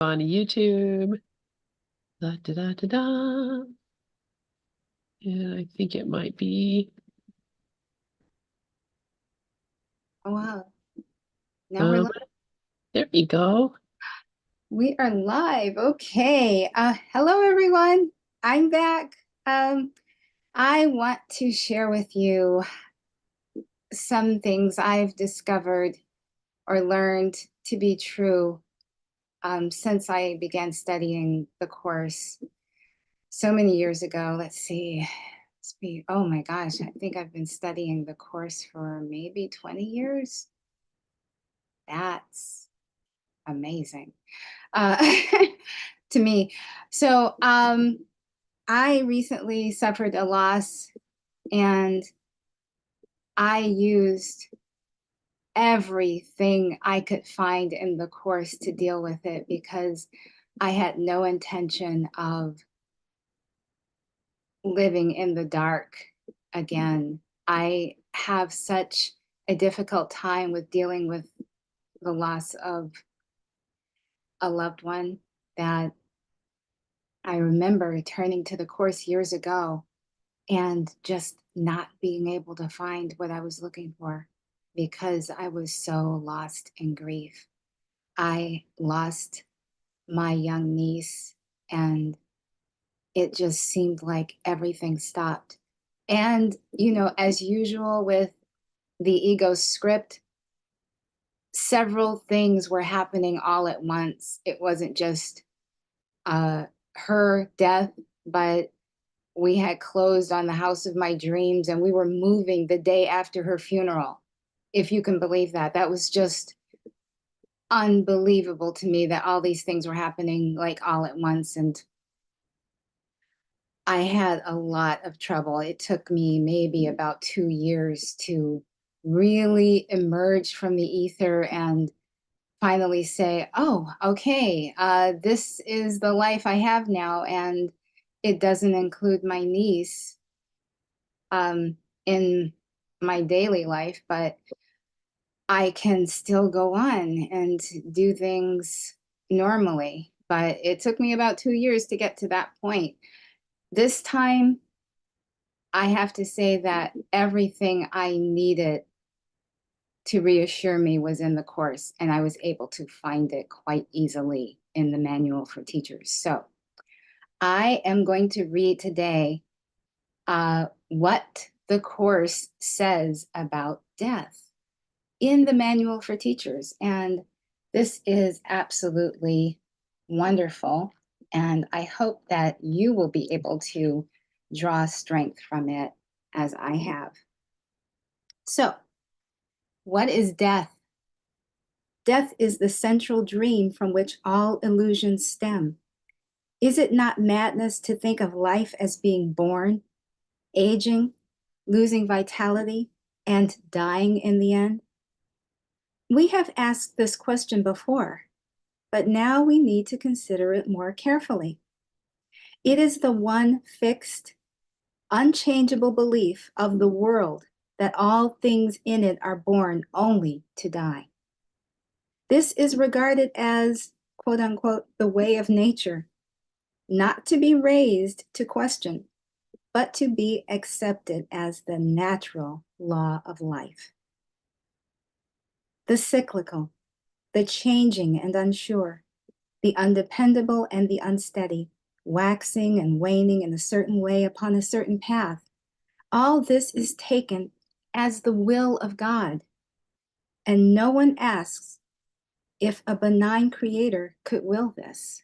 On YouTube. Da, da, da, da, da. And I think it might be. Oh, wow. Now we're Um, live. there we go. We are live. Okay. Hello, everyone. I'm back. I want to share with you some things I've discovered or learned to be true since I began studying the course so many years ago. Let's see. Oh my gosh, I think I've been studying the course for maybe 20 years. That's amazing. uh, to me. So I recently suffered a loss and I used everything I could find in the course to deal with it because I had no intention of living in the dark again. I have such a difficult time with dealing with the loss of a loved one that I remember turning to the course years ago and just not being able to find what I was looking for because I was so lost in grief. I lost my young niece, and it just seemed like everything stopped. And, as usual with the ego script, several things were happening all at once. It wasn't just uh, her death, but we had closed on the house of my dreams and we were moving the day after her funeral. If you can believe that. That was just unbelievable to me that all these things were happening like all at once. And I had a lot of trouble. It took me maybe about 2 years to really emerge from the ether and finally say, oh, okay, this is the life I have now. And it doesn't include my niece in my daily life, but I can still go on and do things normally. But it took me about 2 years to get to that point. This time, I have to say that everything I needed to reassure me was in the course, and I was able to find it quite easily in the manual for teachers. So I am going to read today what the course says about death in the manual for teachers. And this is absolutely wonderful. And I hope that you will be able to draw strength from it as I have. So, what is death? Death is the central dream from which all illusions stem. Is it not madness to think of life as being born, aging, losing vitality, and dying in the end? We have asked this question before, but now we need to consider it more carefully. It is the one fixed, unchangeable belief of the world that all things in it are born only to die. This is regarded as, quote unquote, the way of nature, not to be raised to question, but to be accepted as the natural law of life. The cyclical, the changing and unsure, the undependable and the unsteady, waxing and waning in a certain way upon a certain path. All this is taken as the will of God. And no one asks if a benign creator could will this.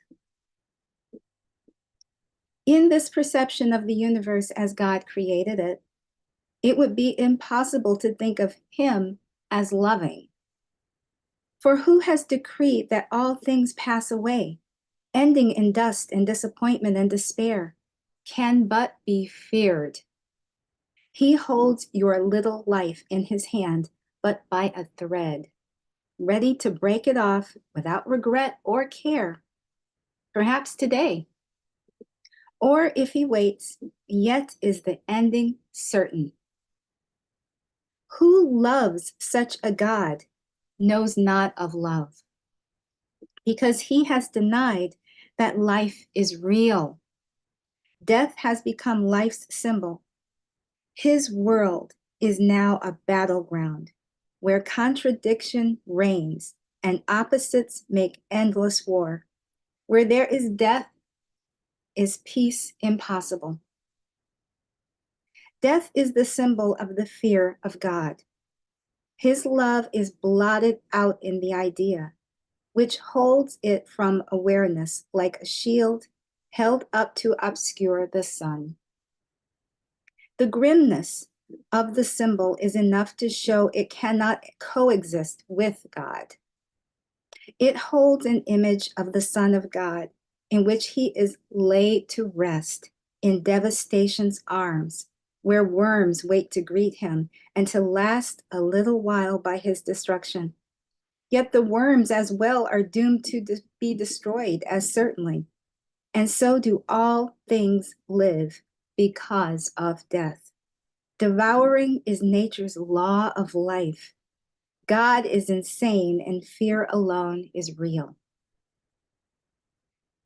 In this perception of the universe as God created it, it would be impossible to think of him as loving. For who has decreed that all things pass away, ending in dust and disappointment and despair, can but be feared. He holds your little life in his hand, but by a thread, ready to break it off without regret or care, perhaps today. Or if he waits, yet is the ending certain. Who loves such a God knows not of love. because he has denied that life is real. Death has become life's symbol. His world is now a battleground where contradiction reigns and opposites make endless war. Where there is death, is peace impossible. Death is the symbol of the fear of God. His love is blotted out in the idea, which holds it from awareness like a shield held up to obscure the sun. The grimness of the symbol is enough to show it cannot coexist with God. It holds an image of the Son of God, in which he is laid to rest in devastation's arms, where worms wait to greet him and to last a little while by his destruction. Yet the worms as well are doomed to be destroyed as certainly, and so do all things live because of death. Devouring is nature's law of life. God is insane and fear alone is real.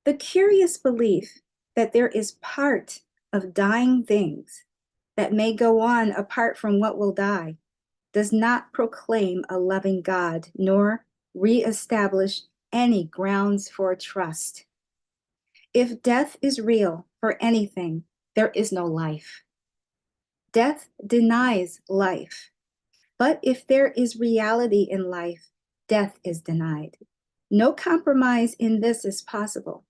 The curious belief that there is part of dying things that may go on apart from what will die does not proclaim a loving God, nor reestablish any grounds for trust. If death is real for anything, there is no life. Death denies life. But if there is reality in life, death is denied. No compromise in this is possible.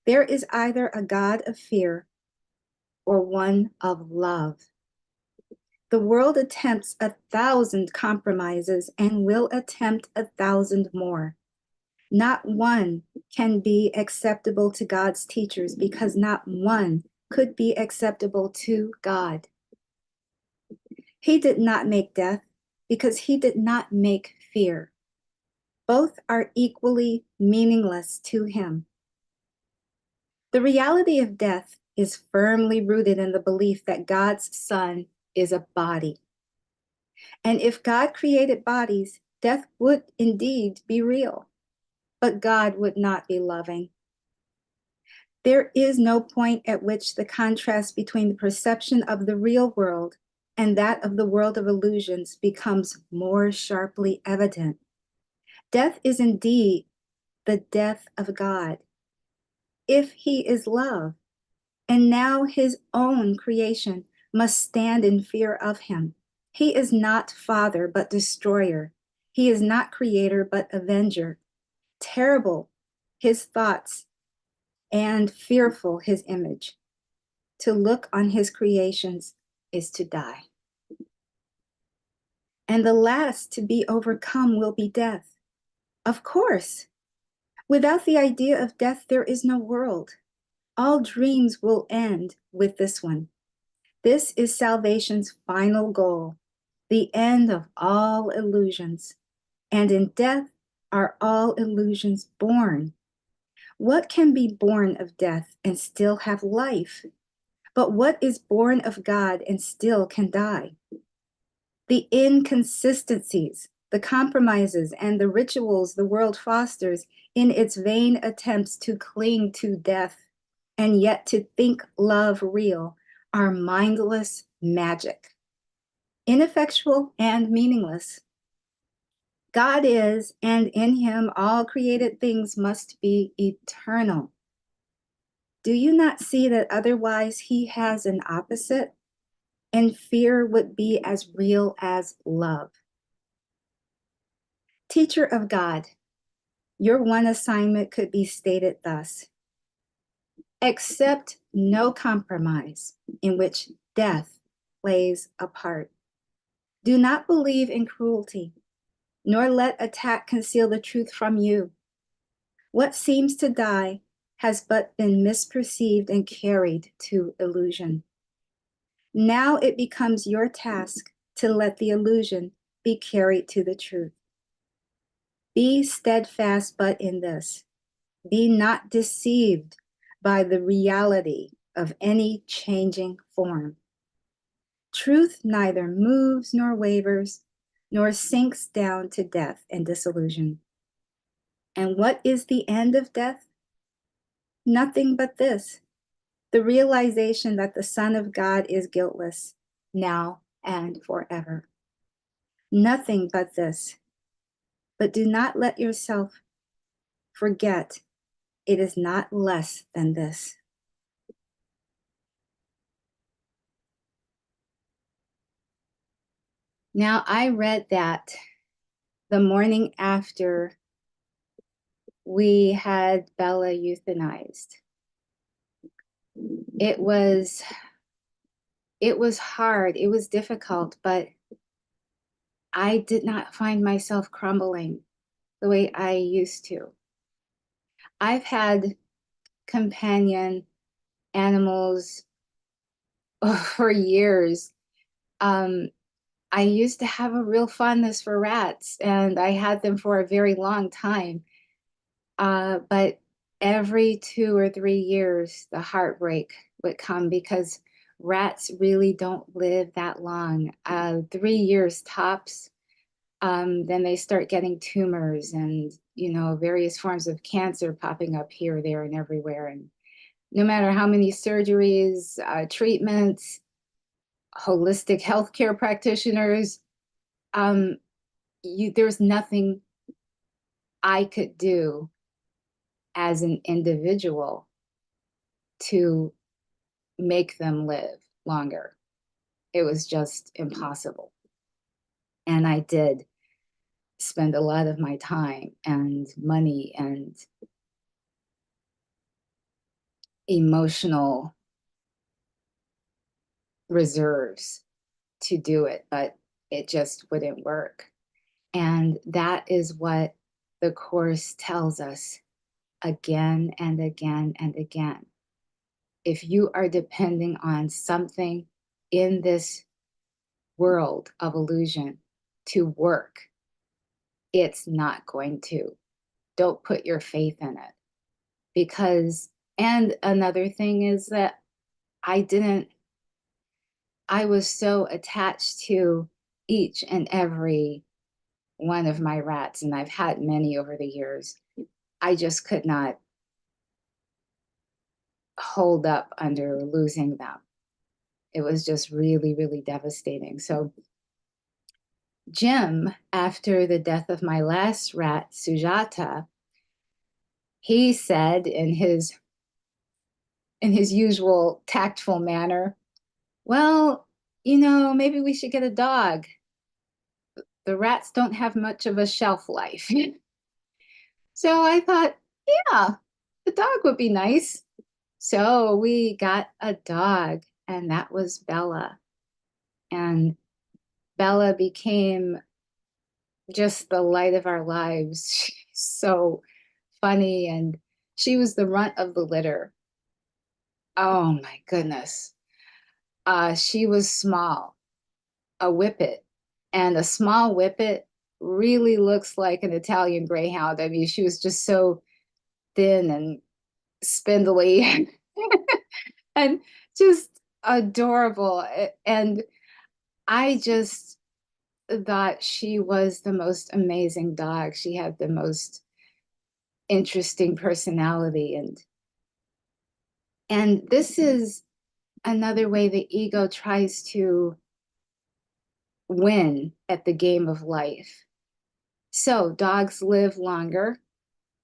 There is either a God of fear or one of love. The world attempts 1,000 compromises and will attempt 1,000 more. Not one can be acceptable to God's teachers because not one could be acceptable to God. He did not make death because he did not make fear. Both are equally meaningless to him. The reality of death is firmly rooted in the belief that God's Son is a body. And if God created bodies, death would indeed be real, but God would not be loving. There is no point at which the contrast between the perception of the real world and that of the world of illusions becomes more sharply evident. Death is indeed the death of God, if he is love, and now his own creation must stand in fear of him. He is not father, but destroyer. He is not creator, but avenger. Terrible his thoughts and fearful his image. To look on his creations is to die. And the last to be overcome will be death. Of course, without the idea of death, there is no world. All dreams will end with this one. This is salvation's final goal, the end of all illusions. And in death are all illusions born. What can be born of death and still have life? But what is born of God and still can die? The inconsistencies, the compromises, and the rituals the world fosters in its vain attempts to cling to death and yet to think love real are mindless magic, ineffectual and meaningless. God is, and in him all created things must be eternal. Do you not see that otherwise he has an opposite? And fear would be as real as love. Teacher of God, your one assignment could be stated thus: accept no compromise in which death plays a part. Do not believe in cruelty, nor let attack conceal the truth from you. What seems to die has but been misperceived and carried to illusion. Now it becomes your task to let the illusion be carried to the truth. Be steadfast but in this. Be not deceived by the reality of any changing form. Truth neither moves nor wavers, nor sinks down to death and disillusion. And what is the end of death? Nothing but this, the realization that the Son of God is guiltless now and forever. Nothing but this. But do not let yourself forget it is not less than this. Now, I read that the morning after we had Bella euthanized. It was hard, it was difficult, but I did not find myself crumbling the way I used to. I've had companion animals for years. I used to have a real fondness for rats, and I had them for a very long time. But every 2 or 3 years, the heartbreak would come because rats really don't live that long. 3 years tops. Then they start getting tumors and, various forms of cancer popping up here, there, and everywhere. And no matter how many surgeries, treatments, holistic healthcare practitioners, there's nothing I could do as an individual to make them live longer. It was just impossible. And I did spend a lot of my time and money and emotional reserves to do it, but it just wouldn't work. And that is what the Course tells us again and again and again. If you are depending on something in this world of illusion to work, it's not going to. Don't put your faith in it. Because, and another thing is that I was so attached to each and every one of my rats, and I've had many over the years. I just could not hold up under losing them. It was just really, really devastating. So Jim, after the death of my last rat, Sujata, he said in his usual tactful manner, well, maybe we should get a dog. The rats don't have much of a shelf life. So I thought, yeah, the dog would be nice. So we got a dog, and that was Bella. And Bella became just the light of our lives. She's so funny, and she was the runt of the litter. Oh my goodness. She was small, a whippet, and a small whippet really looks like an Italian greyhound. I mean, she was just so thin and spindly and just adorable. And I just thought she was the most amazing dog. She had the most interesting personality. And this is another way the ego tries to win at the game of life. So dogs live longer.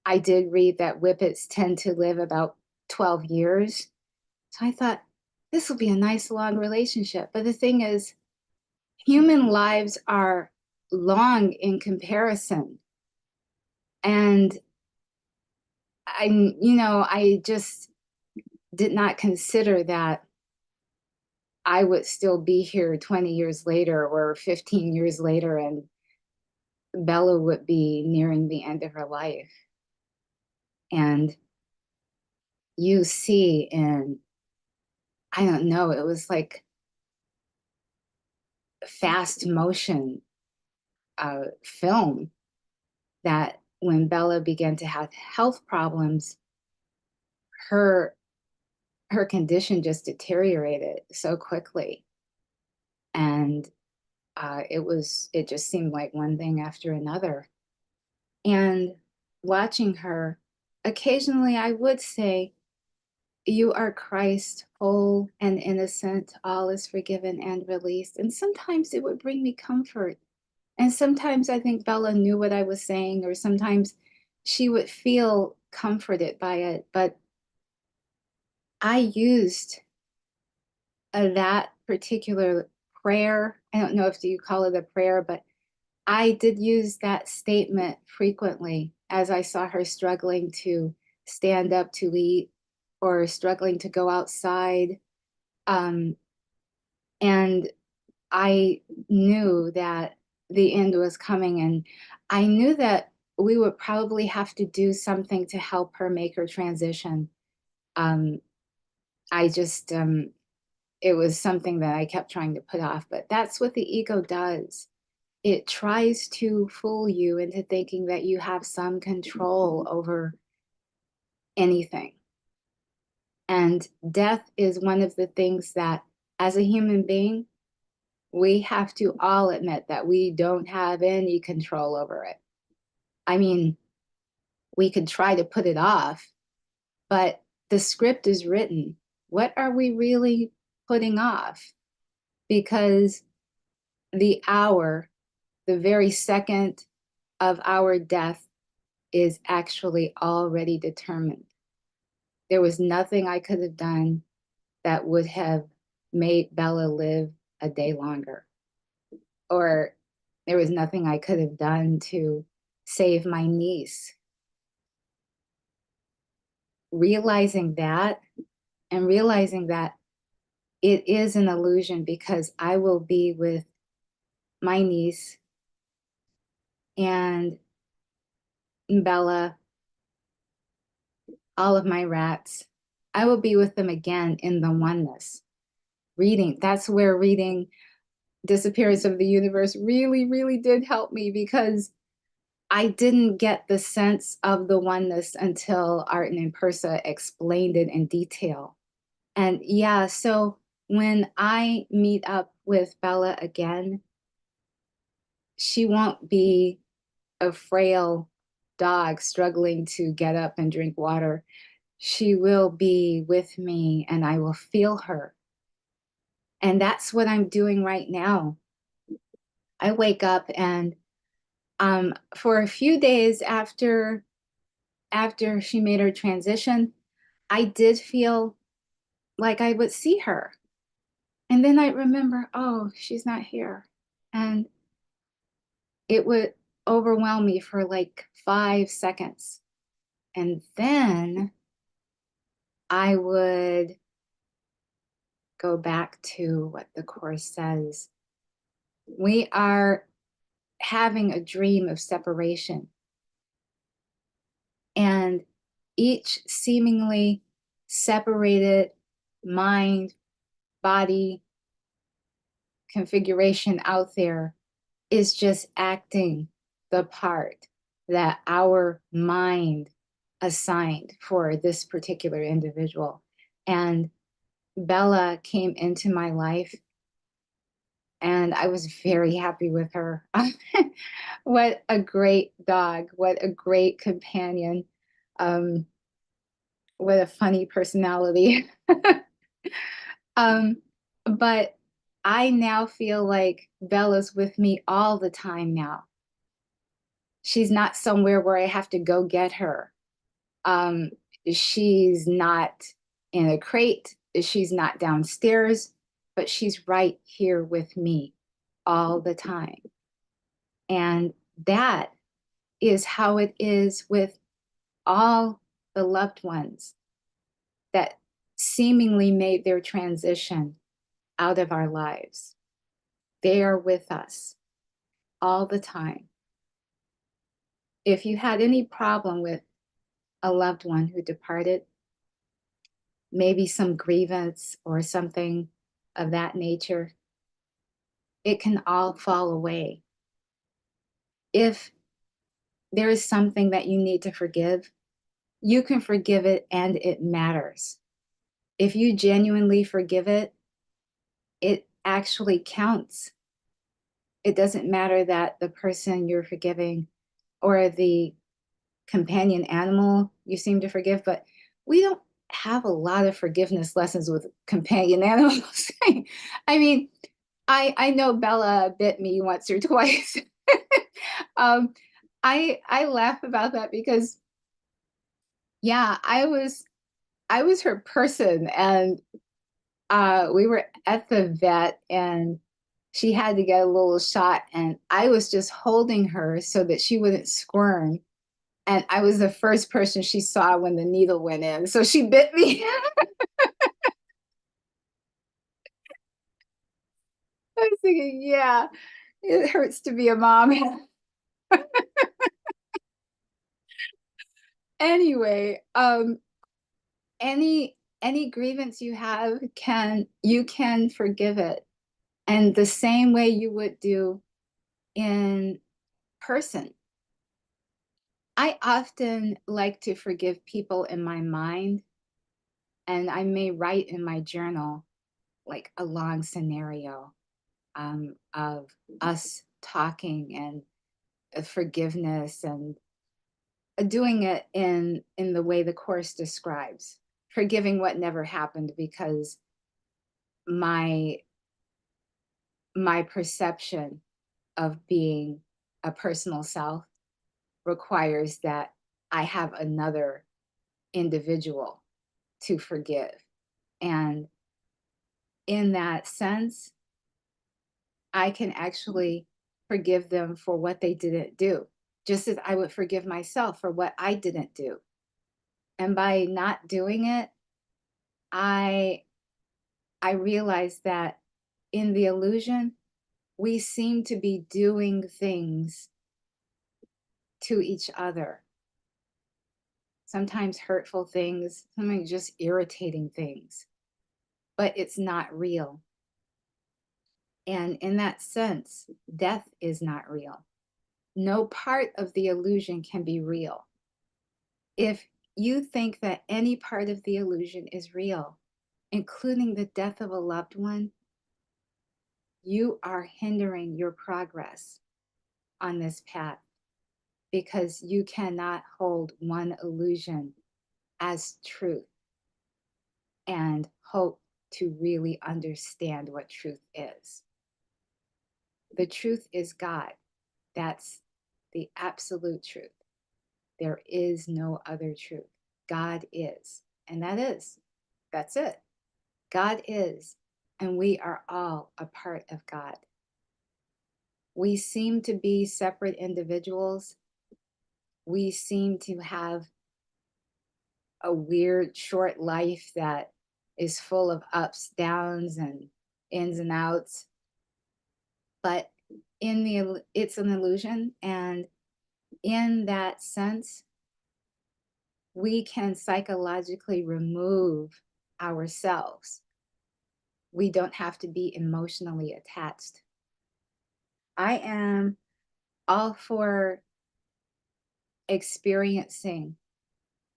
I did read that whippets tend to live about 12 years. So I thought, this will be a nice long relationship. But the thing is, human lives are long in comparison. And I just did not consider that I would still be here 20 years later or 15 years later, and Bella would be nearing the end of her life. And you see in, I don't know, it was like fast motion film that when Bella began to have health problems, her condition just deteriorated so quickly. And it just seemed like one thing after another. And watching her, occasionally I would say, "You are Christ, whole and innocent, all is forgiven and released." And sometimes it would bring me comfort. And sometimes I think Bella knew what I was saying, or sometimes she would feel comforted by it. But I used that particular prayer. I don't know if you call it a prayer, but I did use that statement frequently as I saw her struggling to stand up to eat or struggling to go outside. Um, and I knew that the end was coming, and I knew that we would probably have to do something to help her make her transition. Um, I just, it was something that I kept trying to put off, but that's what the ego does. It tries to fool you into thinking that you have some control over anything. And death is one of the things that, as a human being, we have to all admit that we don't have any control over it. I mean, we could try to put it off, but the script is written. What are we really putting off? Because the hour, the very second of our death is actually already determined. There was nothing I could have done that would have made Bella live a day longer. Or there was nothing I could have done to save my niece. Realizing that, and realizing that it is an illusion, because I will be with my niece and Bella, all of my rats. I will be with them again in the oneness. Reading, that's where reading Disappearance of the Universe really, really did help me, because I didn't get the sense of the oneness until Art and Persa explained it in detail. And yeah, so when I meet up with Bella again, she won't be a frail dog struggling to get up and drink water. She will be with me and I will feel her. And that's what I'm doing right now. I wake up and for a few days after she made her transition, I did feel like I would see her. And then I remember, oh, she's not here. And it would overwhelm me for like 5 seconds. And then I would go back to what the Course says. We are having a dream of separation. And each seemingly separated mind, body configuration out there is just acting the part that our mind assigned for this particular individual. And Bella came into my life and I was very happy with her. What a great dog. What a great companion. Um, what a funny personality. um, but I now feel like Bella's with me all the time now. She's not somewhere where I have to go get her. Um, she's not in a crate. She's not downstairs, but she's right here with me all the time. And that is how it is with all the loved ones that seemingly made their transition out of our lives. They are with us all the time. If you had any problem with a loved one who departed, maybe some grievance or something of that nature, it can all fall away. If there is something that you need to forgive, you can forgive it and it matters. If you genuinely forgive it, it actually counts. It doesn't matter that the person you're forgiving or the companion animal you seem to forgive, but we don't have a lot of forgiveness lessons with companion animals. I mean, I know Bella bit me once or twice. I laugh about that because, yeah, I was her person, and we were at the vet, and she had to get a little shot, and I was just holding her so that she wouldn't squirm. And I was the first person she saw when the needle went in, so she bit me. I was thinking, yeah, it hurts to be a mom. Anyway, any grievance you have, you can forgive it, and the same way you would do in person. I often like to forgive people in my mind, and I may write in my journal like a long scenario of us talking and forgiveness, and doing it in the way the course describes, forgiving what never happened, because my my perception of being a personal self requires that I have another individual to forgive. And in that sense, I can actually forgive them for what they didn't do, just as I would forgive myself for what I didn't do. And by not doing it, I I realized that in the illusion, we seem to be doing things to each other. Sometimes hurtful things, sometimes just irritating things, but it's not real. And in that sense, death is not real. No part of the illusion can be real. If you think that any part of the illusion is real, including the death of a loved one, you are hindering your progress on this path, because you cannot hold one illusion as truth and hope to really understand what truth is. The truth is God. That's the absolute truth. There is no other truth. God is, and that's it. God is, and we are all a part of God. We seem to be separate individuals. We seem to have a weird short life that is full of ups, downs, and ins and outs. But it's an illusion, and in that sense, we can psychologically remove ourselves. We don't have to be emotionally attached. I am all for experiencing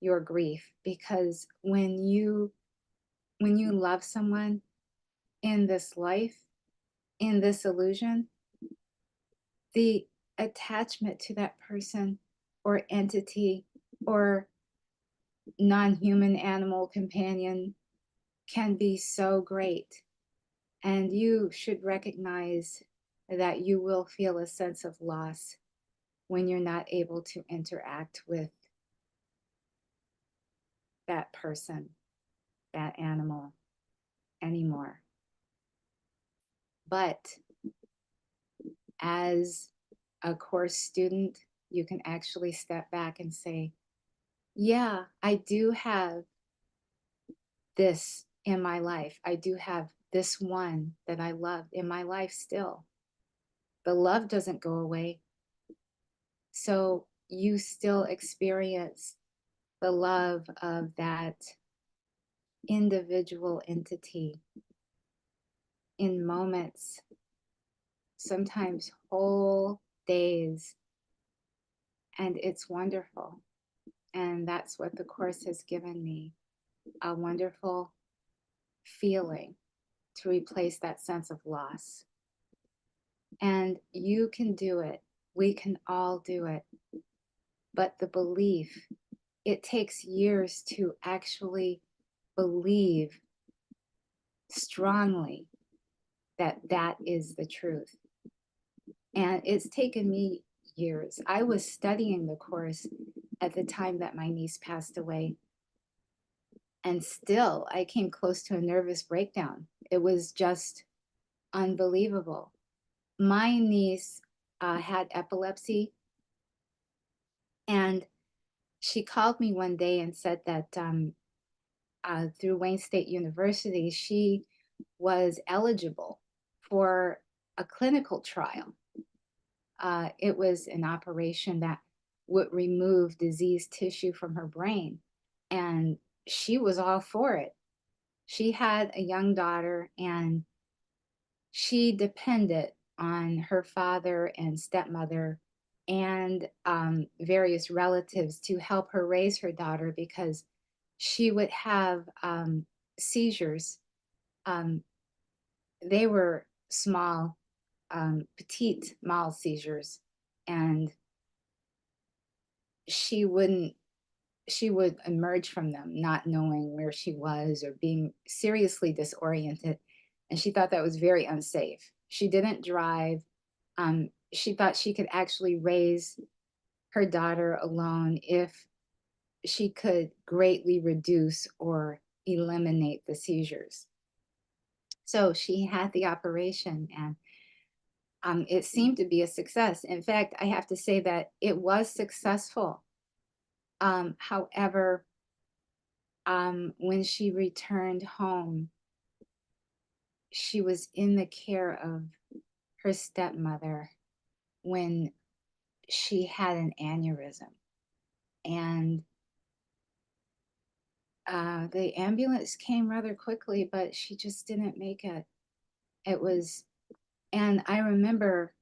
your grief, because when you love someone in this life, in this illusion, the attachment to that person or entity or non-human animal companion can be so great. And you should recognize that you will feel a sense of loss when you're not able to interact with that person, that animal anymore. But as a course student, you can actually step back and say, yeah, I do have this in my life. I do have this one that I love in my life still. The love doesn't go away. So you still experience the love of that individual entity in moments, sometimes whole days. And it's wonderful. And that's what the Course has given me, a wonderful feeling to replace that sense of loss. And you can do it. We can all do it. but the belief, it takes years to actually believe strongly that that is the truth. And it's taken me years. I was studying the course at the time that my niece passed away. And still, I came close to a nervous breakdown. It was just unbelievable. My niece had epilepsy, and she called me one day and said that through Wayne State University, she was eligible for a clinical trial. It was an operation that would remove diseased tissue from her brain. And she was all for it. She had a young daughter, and she depended on her father and stepmother and various relatives to help her raise her daughter because she would have seizures. Um, they were small, petite mal seizures, and she wouldn't she would emerge from them not knowing where she was or being seriously disoriented. And she thought that was very unsafe. She didn't drive. She thought she could actually raise her daughter alone if she could greatly reduce or eliminate the seizures. So she had the operation, and it seemed to be a success. In fact, I have to say that it was successful. However, when she returned home, she was in the care of her stepmother when she had an aneurysm. And the ambulance came rather quickly, but she just didn't make it. It was, and I remember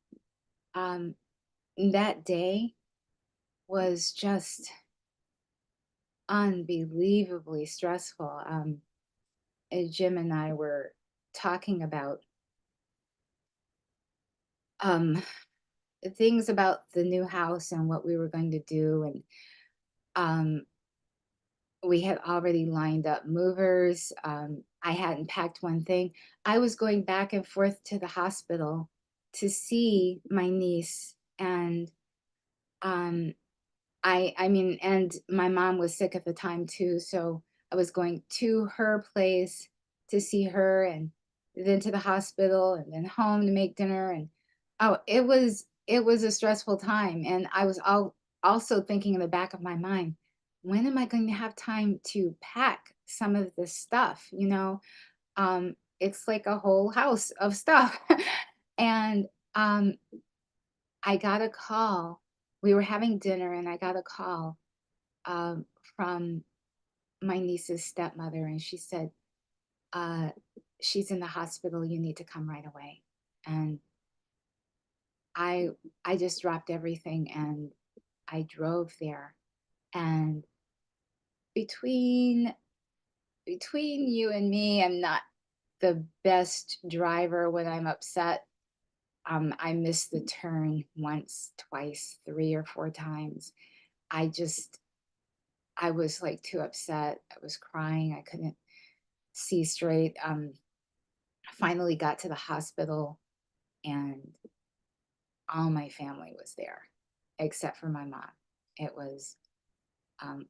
um, that day was just unbelievably stressful. Jim and I were talking about um, things about the new house and what we were going to do. And um, we had already lined up movers. I hadn't packed one thing. I was going back and forth to the hospital to see my niece. And um, I mean, and my mom was sick at the time too. So I was going to her place to see her, and then to the hospital, and then home to make dinner. And oh, it was a stressful time. And I was also thinking in the back of my mind, when am I going to have time to pack some of this stuff? It's like a whole house of stuff. And um, I got a call. We were having dinner, and I got a call um, from my niece's stepmother, and she said, uh, "She's in the hospital. You need to come right away." And I I just dropped everything and I drove there. And between between you and me, I'm not the best driver when I'm upset. I missed the turn once, twice, three or four times. I just I was like too upset. I was crying. I couldn't see straight. I finally got to the hospital, and all my family was there except for my mom. It was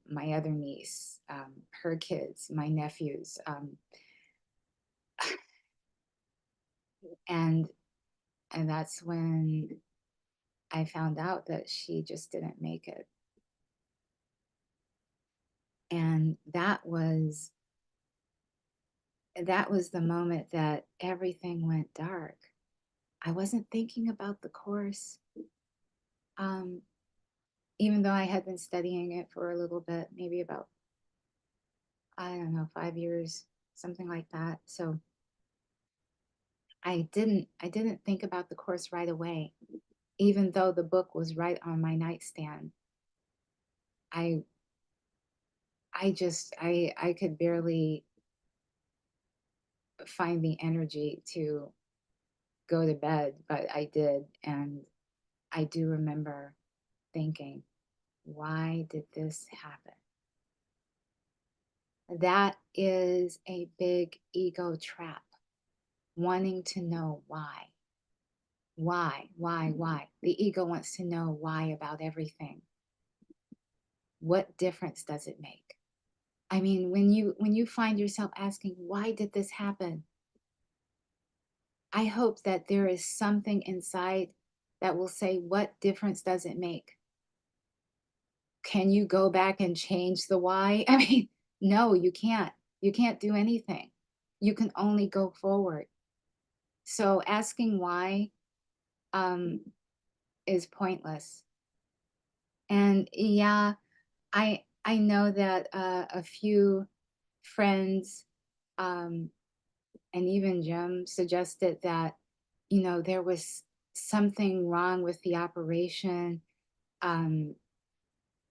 my other niece, her kids, my nephews, and that's when I found out that she just didn't make it. And that was the moment that everything went dark. I wasn't thinking about the course, um, even though I had been studying it for a little bit, maybe about, I don't know, 5 years, something like that. So I didn't think about the course right away, even though the book was right on my nightstand. I I could barely find the energy to go to bed, but I did. And I do remember thinking, Why did this happen? That is a big ego trap, wanting to know why. Why? The ego wants to know why about everything. What difference does it make? I mean, when you find yourself asking, why did this happen? I hope that there is something inside that will say, what difference does it make? Can you go back and change the why? I mean, no, you can't. You can't do anything. You can only go forward. So asking why um, is pointless. And yeah, I know that a few friends and even Jim suggested that, you know, there was something wrong with the operation. Um,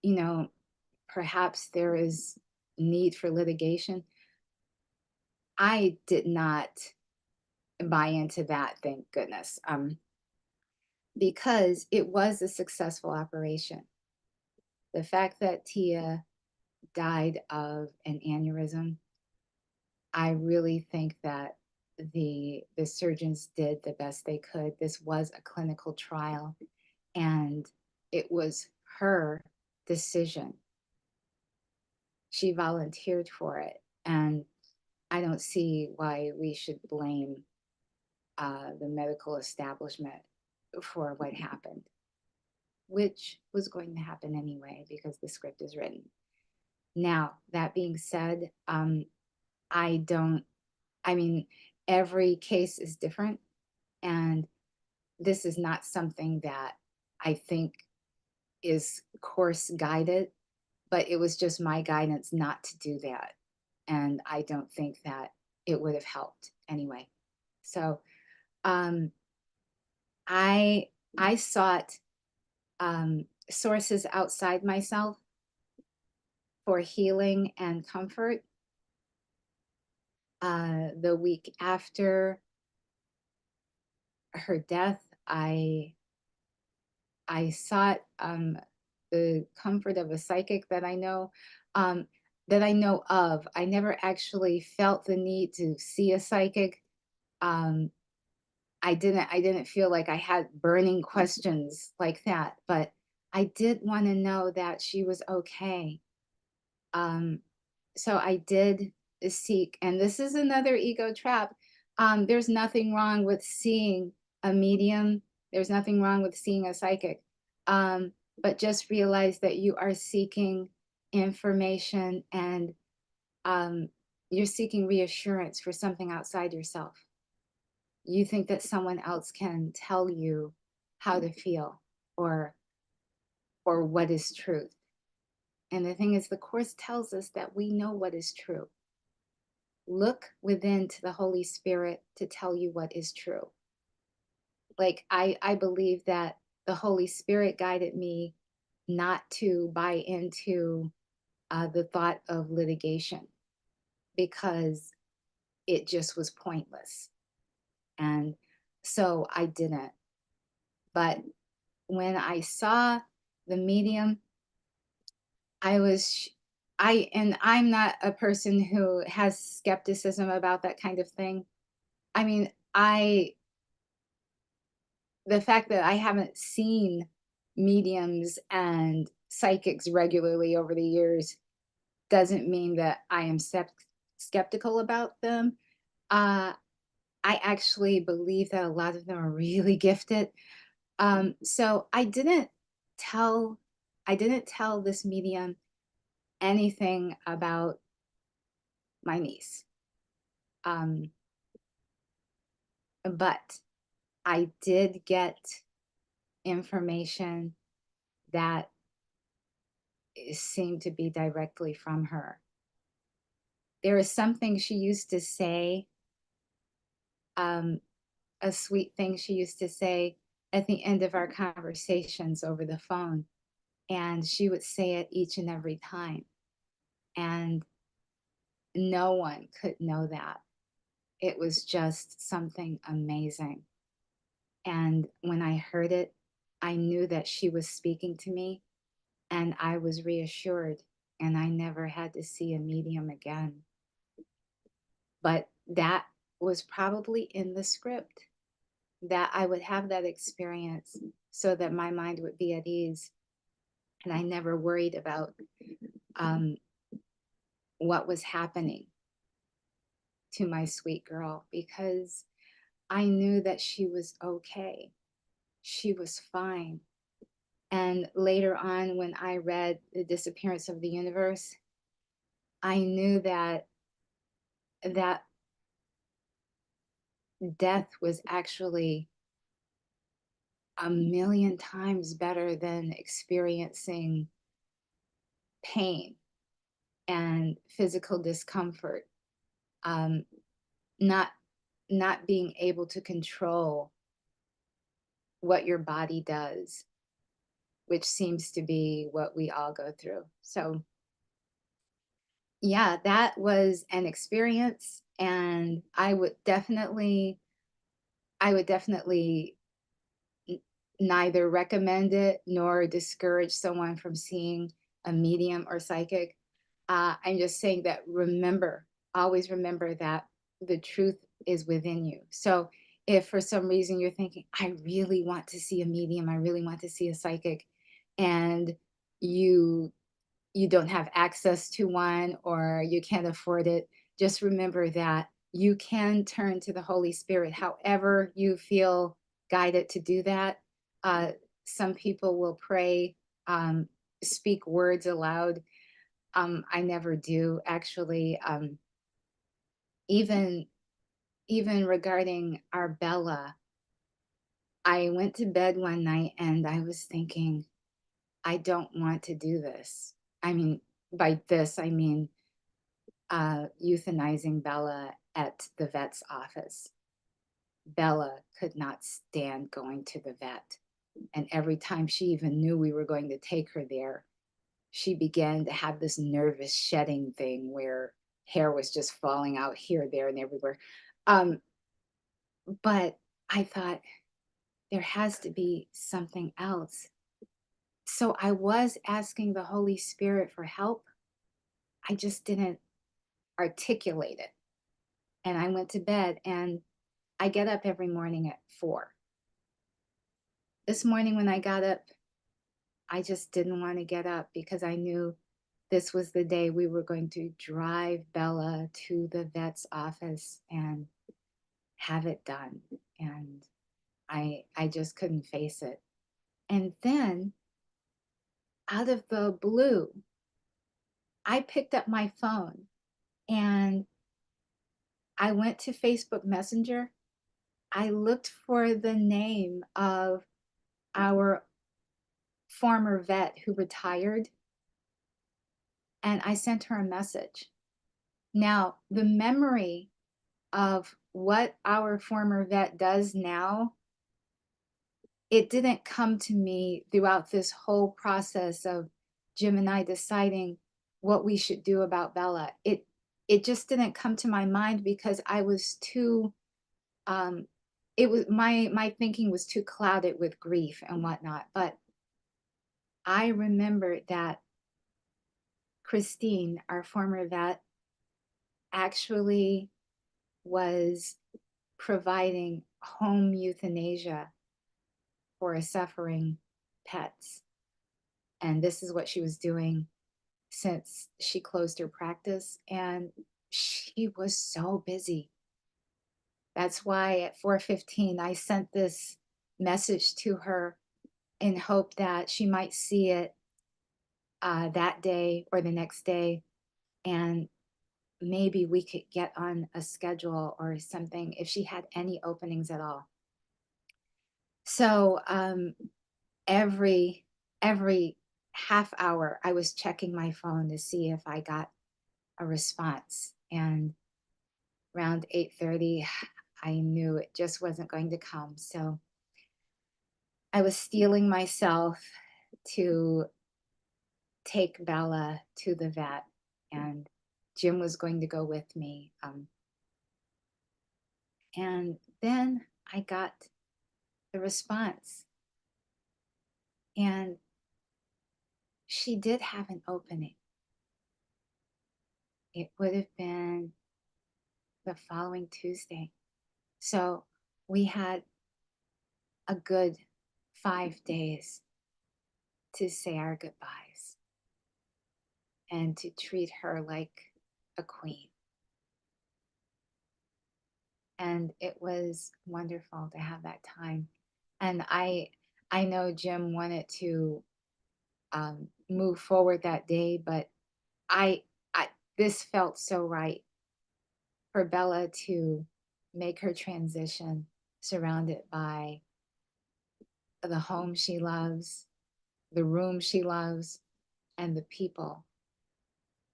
you know, perhaps there is need for litigation. I did not buy into that, thank goodness, because it was a successful operation. The fact that Tia died of an aneurysm, I really think that the surgeons did the best they could. This was a clinical trial, and it was her decision. She volunteered for it, and I don't see why we should blame the medical establishment for what happened, which was going to happen anyway because the script is written. Now, that being said, I don't, I mean, every case is different, and this is not something that I think is course guided, but it was just my guidance not to do that. And I don't think that it would have helped anyway. So um, I I sought sources outside myself for healing and comfort. The week after her death, I sought the comfort of a psychic um, that I know of. I never actually felt the need to see a psychic. Um, I didn't feel like I had burning questions like that, but I did want to know that she was okay. Um, so I did seek, and this is another ego trap. There's nothing wrong with seeing a medium. There's nothing wrong with seeing a psychic. But just realize that you are seeking information and um, you're seeking reassurance for something outside yourself. You think that someone else can tell you how to feel or or what is truth. And the thing is, the Course tells us that we know what is true. Look within to the Holy Spirit to tell you what is true. Like, I believe that the Holy Spirit guided me not to buy into the thought of litigation because it just was pointless. And so I didn't. But when I saw the medium, I was, and I'm not a person who has skepticism about that kind of thing. I mean, the fact that I haven't seen mediums and psychics regularly over the years doesn't mean that I am skeptical about them. Uh, I actually believe that a lot of them are really gifted. So tell, I didn't tell this medium anything about my niece. Um, but I did get information that seemed to be directly from her. There is something she used to say, um, a sweet thing she used to say at the end of our conversations over the phone. And she would say it each and every time. And no one could know that. It was just something amazing. And when I heard it, I knew that she was speaking to me. And I was reassured, and I never had to see a medium again. But that was probably in the script, that I would have that experience so that my mind would be at ease. And I never worried about um, what was happening to my sweet girl, because I knew that she was okay. She was fine. And later on, when I read The Disappearance of the Universe, I knew that that death was actually a million times better than experiencing pain and physical discomfort, um, not not being able to control what your body does, which seems to be what we all go through. So yeah, that was an experience, and I would definitely neither recommend it nor discourage someone from seeing a medium or psychic. I'm just saying that always remember that the truth is within you. So if for some reason you're thinking, I really want to see a medium, I really want to see a psychic, and you you don't have access to one or you can't afford it, just remember that you can turn to the Holy Spirit however you feel guided to do that. Uh, some people will pray, um, speak words aloud. I never do, actually. Even even regarding our Bella, I went to bed one night and I was thinking, I don't want to do this. I mean, by this I mean euthanizing Bella at the vet's office. Bella could not stand going to the vet. And every time she even knew we were going to take her there, she began to have this nervous shedding thing where hair was just falling out here, there, and everywhere. Um, but I thought there has to be something else. So I was asking the Holy Spirit for help. I just didn't articulate it. And I went to bed, and I get up every morning at 4. This morning when I got up, I just didn't want to get up because I knew this was the day we were going to drive Bella to the vet's office and have it done. And I just couldn't face it. And then out of the blue, I picked up my phone and I went to Facebook Messenger. I looked for the name of our former vet who retired, and I sent her a message. Now, the memory of what our former vet does now, it didn't come to me throughout this whole process of Jim and I deciding what we should do about Bella. It just didn't come to my mind because I was too it was my thinking was too clouded with grief and whatnot. But I remembered that Christine, our former vet, actually was providing home euthanasia for suffering pets. And this is what she was doing since she closed her practice. And she was so busy. That's why at 4:15 I sent this message to her in hope that she might see it that day or the next day, and maybe we could get on a schedule or something if she had any openings at all. So every half hour, I was checking my phone to see if I got a response. And around 8:30, I knew it just wasn't going to come. So I was steeling myself to take Bella to the vet, and Jim was going to go with me. And then I got the response, and she did have an opening. It would have been the following Tuesday. So we had a good 5 days to say our goodbyes and to treat her like a queen. And it was wonderful to have that time. And I know Jim wanted to move forward that day, but I, I this felt so right for Bella to make her transition surrounded by the home she loves, the room she loves, and the people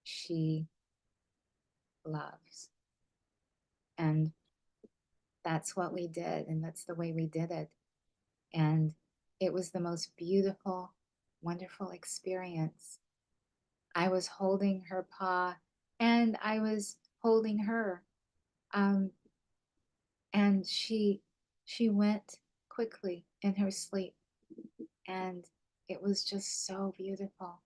she loves. And that's what we did, and that's the way we did it. And it was the most beautiful, wonderful experience. I was holding her paw and I was holding her. Um, and she went quickly in her sleep. And it was just so beautiful.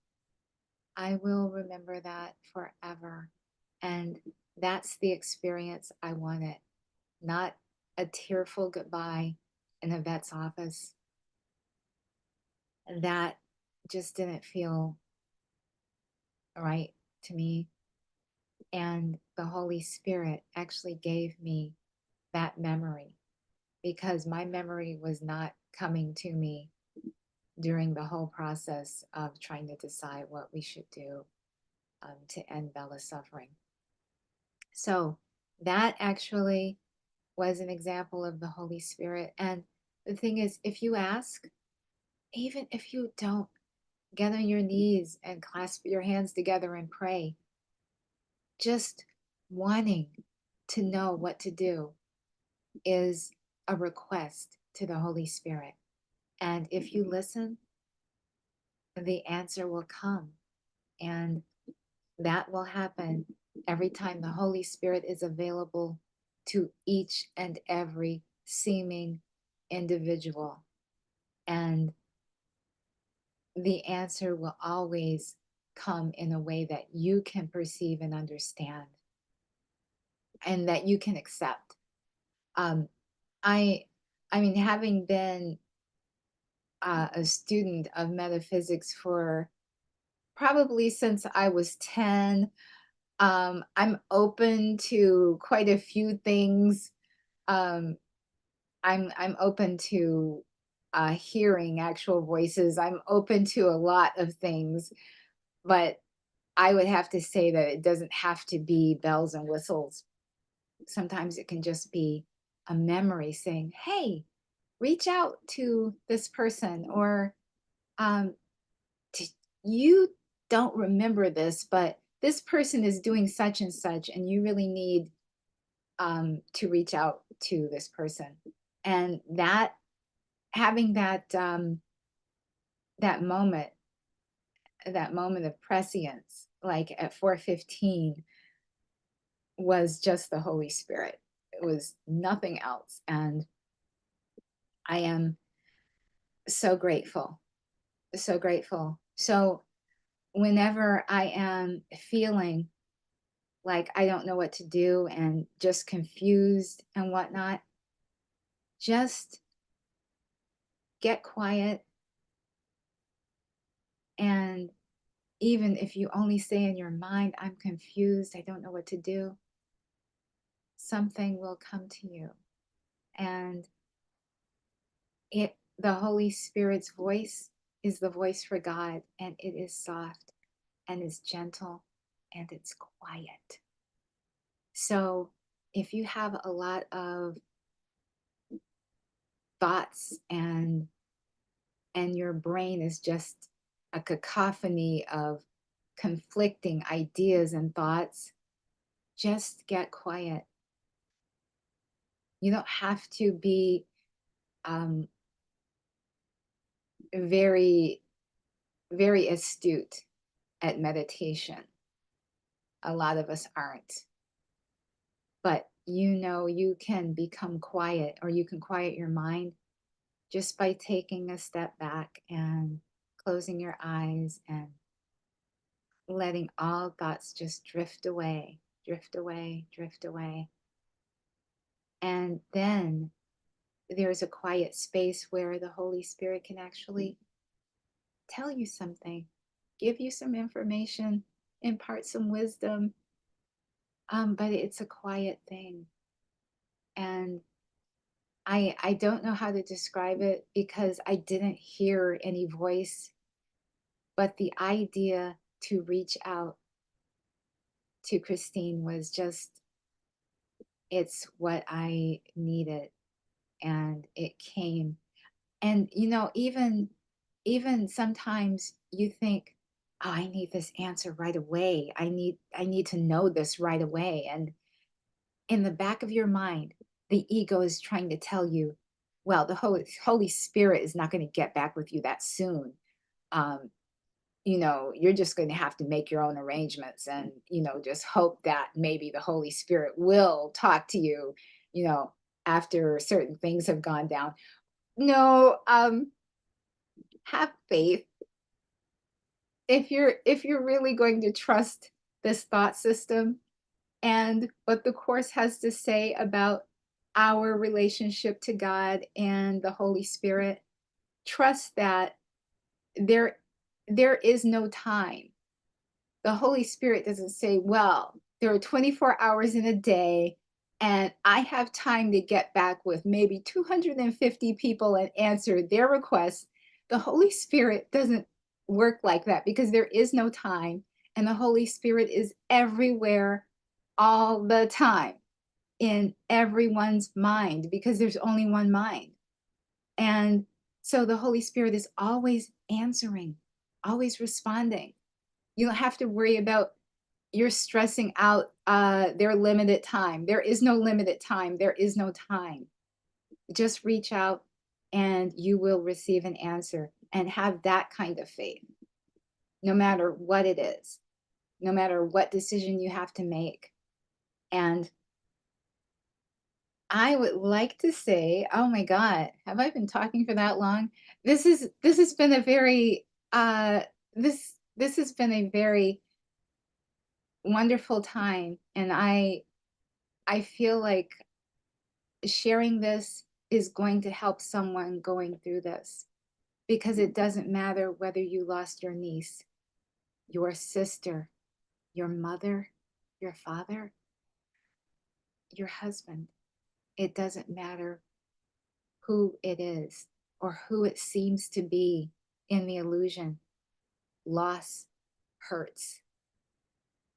I will remember that forever. And that's the experience I wanted, not a tearful goodbye in a vet's office. That just didn't feel right to me. And the Holy Spirit actually gave me that memory because my memory was not coming to me during the whole process of trying to decide what we should do to end Bella's suffering. So that actually was an example of the Holy Spirit. And the thing is, if you ask, even if you don't, get on your knees and clasp your hands together and pray, just wanting to know what to do is a request to the Holy Spirit. And if you listen, the answer will come. And that will happen every time the Holy Spirit is available to each and every seeming individual. And the answer will always come in a way that you can perceive and understand and that you can accept. Um, I, I mean, having been a student of metaphysics for probably since I was 10, I'm open to quite a few things. Um, I'm open to hearing actual voices. I'm open to a lot of things, but I would have to say that it doesn't have to be bells and whistles. Sometimes it can just be a memory saying, "Hey, reach out to this person," or um, "You don't remember this, but this person is doing such and such, and you really need to reach out to this person." And that having that moment, that moment of prescience, like at 4:15, was just the Holy Spirit. It was nothing else, and I am so grateful, so grateful. So whenever I am feeling like I don't know what to do and just confused and whatnot, just get quiet. And even if you only say in your mind, "I'm confused, I don't know what to do," something will come to you. And the Holy Spirit's voice is the voice for God, and it is soft and it's gentle and it's quiet. So if you have a lot of thoughts and your brain is just a cacophony of conflicting ideas and thoughts, just get quiet. You don't have to be um, very, very astute at meditation. A lot of us aren't. But you can become quiet, or you can quiet your mind just by taking a step back and closing your eyes and letting all thoughts just drift away, drift away, drift away. And then there's a quiet space where the Holy Spirit can actually tell you something, give you some information, impart some wisdom. But it's a quiet thing. And I don't know how to describe it because I didn't hear any voice, but the idea to reach out to Christine was just, it's what I needed. And it came. And even sometimes you think, oh, I need this answer right away. I need to know this right away. And in the back of your mind, the ego is trying to tell you, well, the Holy Spirit is not going to get back with you that soon. Um, you're just going to have to make your own arrangements and, just hope that maybe the Holy Spirit will talk to you, after certain things have gone down. No, have faith. If you're really going to trust this thought system and what the Course has to say about our relationship to God and the Holy Spirit, trust that there there is no time. The Holy Spirit doesn't say, well, there are 24 hours in a day and I have time to get back with maybe 250 people and answer their requests. The Holy Spirit doesn't work like that because there is no time, and the Holy Spirit is everywhere all the time in everyone's mind because there's only one mind. And so the Holy Spirit is always answering, always responding. You don't have to worry about you're stressing out their limited time. There is no limited time. There is no time. Just reach out and you will receive an answer, and have that kind of faith, no matter what it is, no matter what decision you have to make. And I would like to say, oh my God, have I been talking for that long? This has been a very this has been a very wonderful time, and I feel like sharing this is going to help someone going through this, because it doesn't matter whether you lost your niece, your sister, your mother, your father, your husband. It doesn't matter who it is or who it seems to be in the illusion. Loss hurts.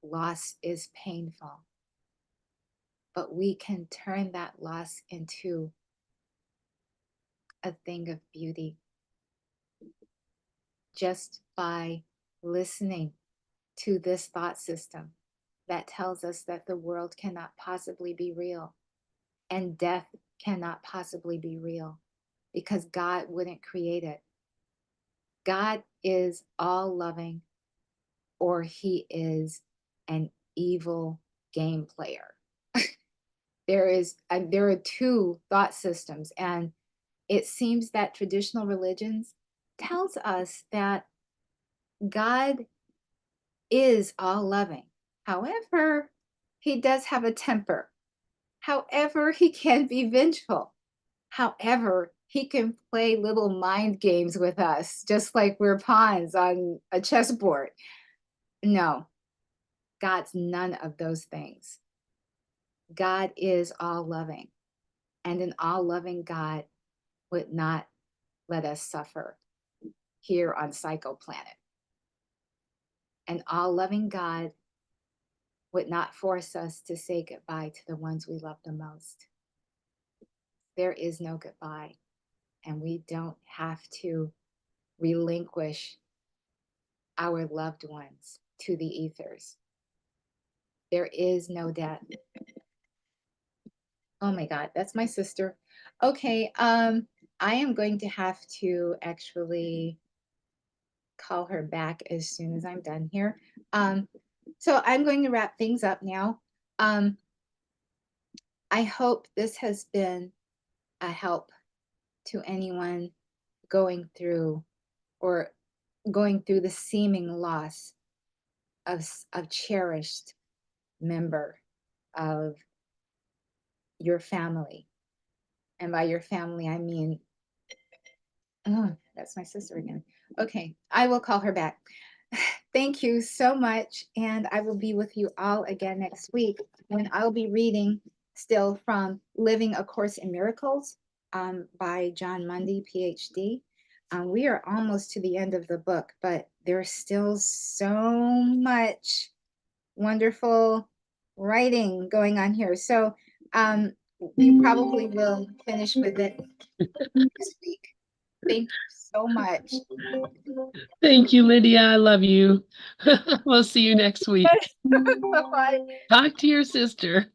Loss is painful. But we can turn that loss into a thing of beauty just by listening to this thought system that tells us that the world cannot possibly be real and death cannot possibly be real because God wouldn't create it. God is all loving, or he is an evil game player. There are two thought systems, and it seems that traditional religions tells us that God is all loving. However, he does have a temper. However, he can be vengeful. However, he can play little mind games with us, just like we're pawns on a chessboard. No, God's none of those things. God is all loving, and an all loving God would not let us suffer here on Psycho Planet. An all loving God would not force us to say goodbye to the ones we love the most. There is no goodbye, and we don't have to relinquish our loved ones to the ethers. There is no death. Oh my God, that's my sister. Okay, I am going to have to actually call her back as soon as I'm done here. So I'm going to wrap things up now. I hope this has been a help to anyone going through or going through the seeming loss of cherished member of your family. And by your family, I mean, oh, that's my sister again. Okay, I will call her back. Thank you so much. And I will be with you all again next week when I'll be reading still from Living A Course in Miracles by John Mundy, PhD. We are almost to the end of the book, but there's still so much wonderful writing going on here. So we probably will finish with it this week. Thank you so much. Thank you, Lydia. I love you. We'll see you next week. Bye-bye. Talk to your sister.